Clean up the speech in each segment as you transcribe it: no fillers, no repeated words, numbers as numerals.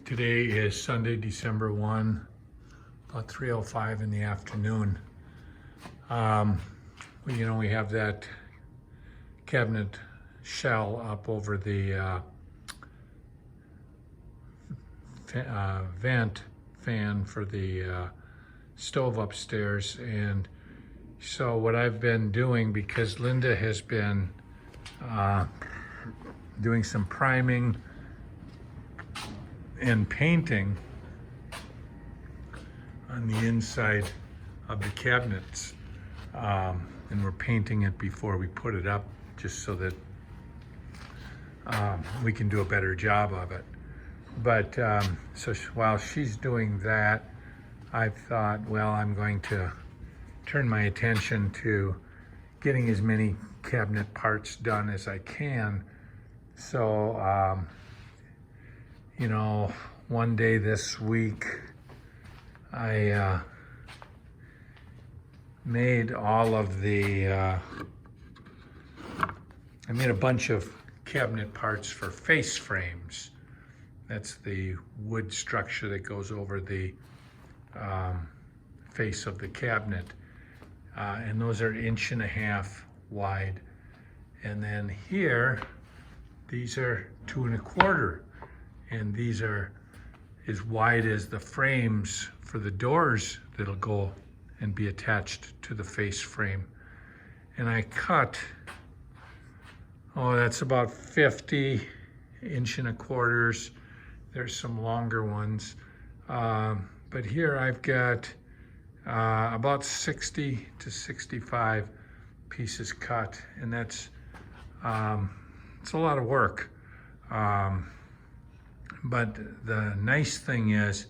Today is Sunday, December 1, about 3:05 in the afternoon. We have that cabinet shell up over the vent fan for the stove upstairs. And so what I've been doing, because Linda has been doing some priming and painting on the inside of the cabinets, and we're painting it before we put it up, just so that we can do a better job of it. But so while she's doing that, I thought, well, I'm going to turn my attention to getting as many cabinet parts done as I can. So one day this week, I made all of the, I made a bunch of cabinet parts for face frames. That's the wood structure that goes over the face of the cabinet. And those are 1.5 inches wide. And then here, these are 2.25 inches. And these are as wide as the frames for the doors that'll go and be attached to the face frame. And I cut, that's about 50 1.25 inches. There's some longer ones. But here I've got about 60 to 65 pieces cut. And that's, it's a lot of work. But the nice thing is,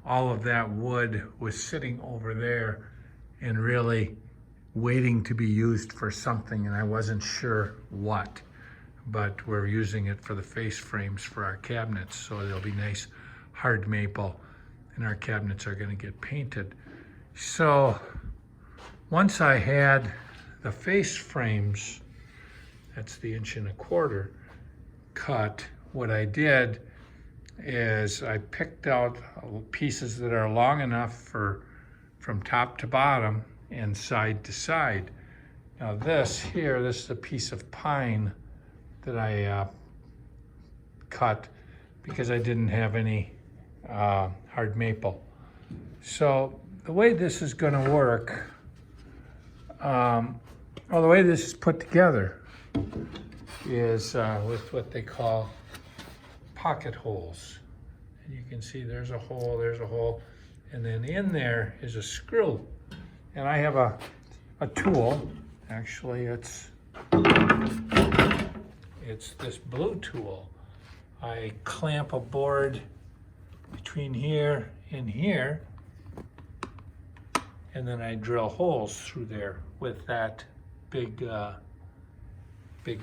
all of that wood was sitting over there and really waiting to be used for something, and I wasn't sure what. But we're using it for the face frames for our cabinets, so they'll be nice hard maple, and our cabinets are going to get painted. So once I had the face frames, that's the 1.25 inches cut, what I did is I picked out pieces that are long enough from top to bottom and side to side. Now this is a piece of pine that I cut because I didn't have any hard maple. So the way this is going to work, the way this is put together is with what they call pocket holes. And you can see there's a hole, and then in there is a screw. And I have a tool. Actually, it's this blue tool. I clamp a board between here and here, and then I drill holes through there with that big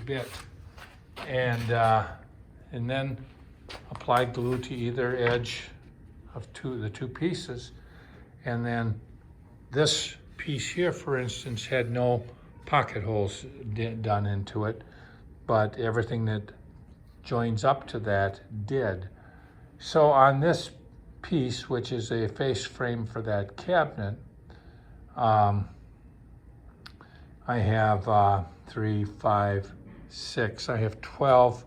bit, and then apply glue to either edge of the two pieces. And then this piece here, for instance, had no pocket holes done into it, but everything that joins up to that did. So on this piece, which is a face frame for that cabinet, I have 3, 5, 6, I have 12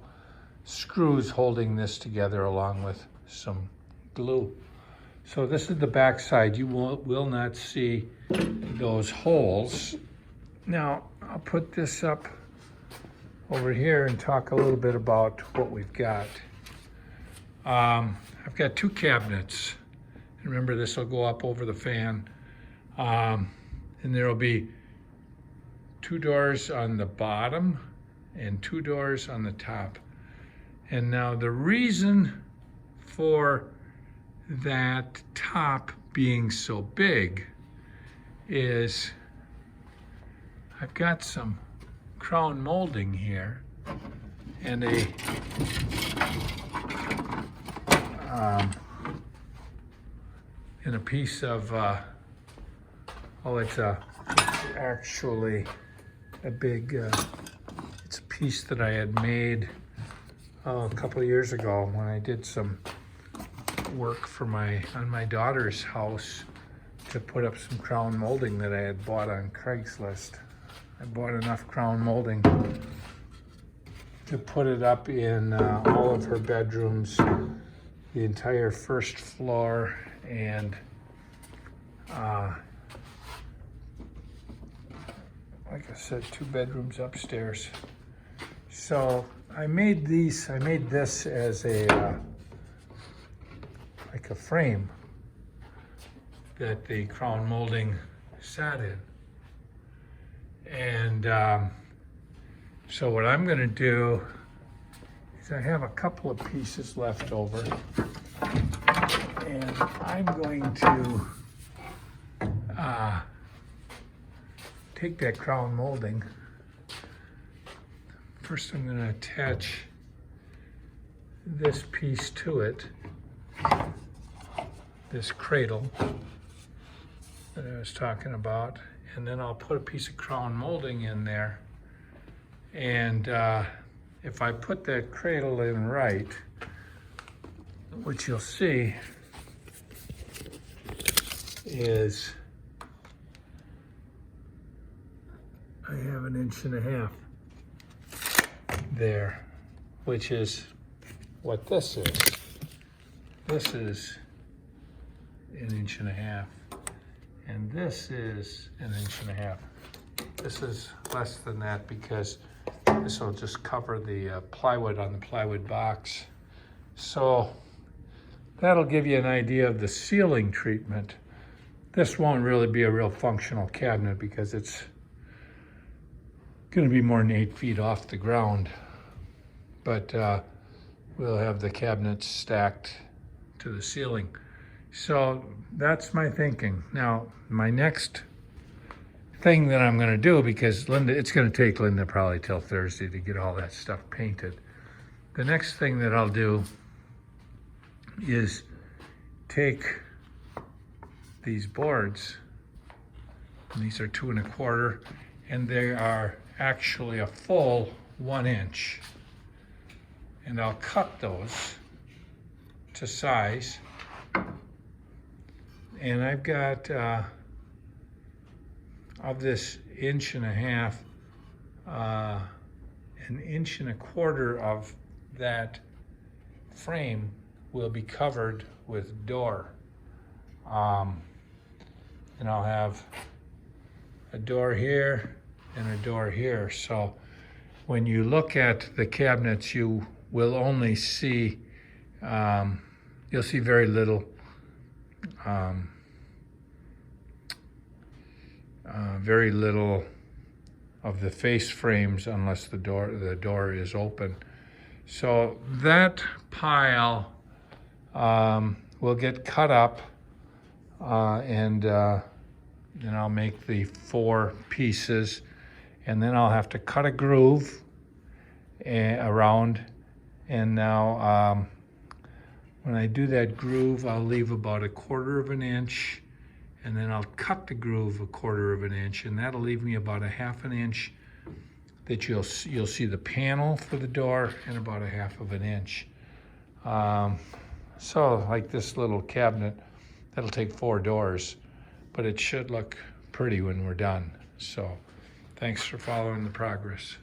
screws holding this together along with some glue. So this is the back side. You will not see those holes. Now I'll put this up over here and talk a little bit about what we've got. I've got 2 cabinets. Remember, this will go up over the fan. And there will be 2 doors on the bottom and 2 doors on the top. And now the reason for that top being so big is I've got some crown molding here and a piece of it's actually a big it's a piece that I had made a couple of years ago when I did some work for on my daughter's house to put up some crown molding that I had bought on Craigslist. I bought enough crown molding to put it up in all of her bedrooms, the entire first floor, and like I said, 2 bedrooms upstairs. So I made this as a like a frame that the crown molding sat in. And so what I'm gonna do is I have a couple of pieces left over, and I'm going to take that crown molding. First I'm gonna attach this piece to it, this cradle that I was talking about, and then I'll put a piece of crown molding in there. And if I put that cradle in right, what you'll see is I have 1.5 inches there, which is what this is. This is 1.5 inches, and this is 1.5 inches. This is less than that because this will just cover the plywood on the plywood box. So that'll give you an idea of the ceiling treatment. This won't really be a real functional cabinet because it's going to be more than 8 feet off the ground. But we'll have the cabinets stacked to the ceiling. So that's my thinking. Now, my next thing that I'm gonna do, because it's gonna take Linda probably till Thursday to get all that stuff painted. The next thing that I'll do is take these boards, and these are 2 1/4, and they are actually a full 1 inch. And I'll cut those to size. And I've got, of this 1.5 inches, 1.25 inches of that frame will be covered with door. And I'll have a door here and a door here. So when you look at the cabinets, you will only see, you'll see very little of the face frames unless the door is open. So that pile will get cut up, and then I'll make the 4 pieces, and then I'll have to cut a groove around. And now when I do that groove, I'll leave about 1/4 inch, and then I'll cut the groove 1/4 inch, and that'll leave me about 1/2 inch that you'll see the panel for the door, and about 1/2 inch. So like this little cabinet, that'll take 4 doors, but it should look pretty when we're done. So thanks for following the progress.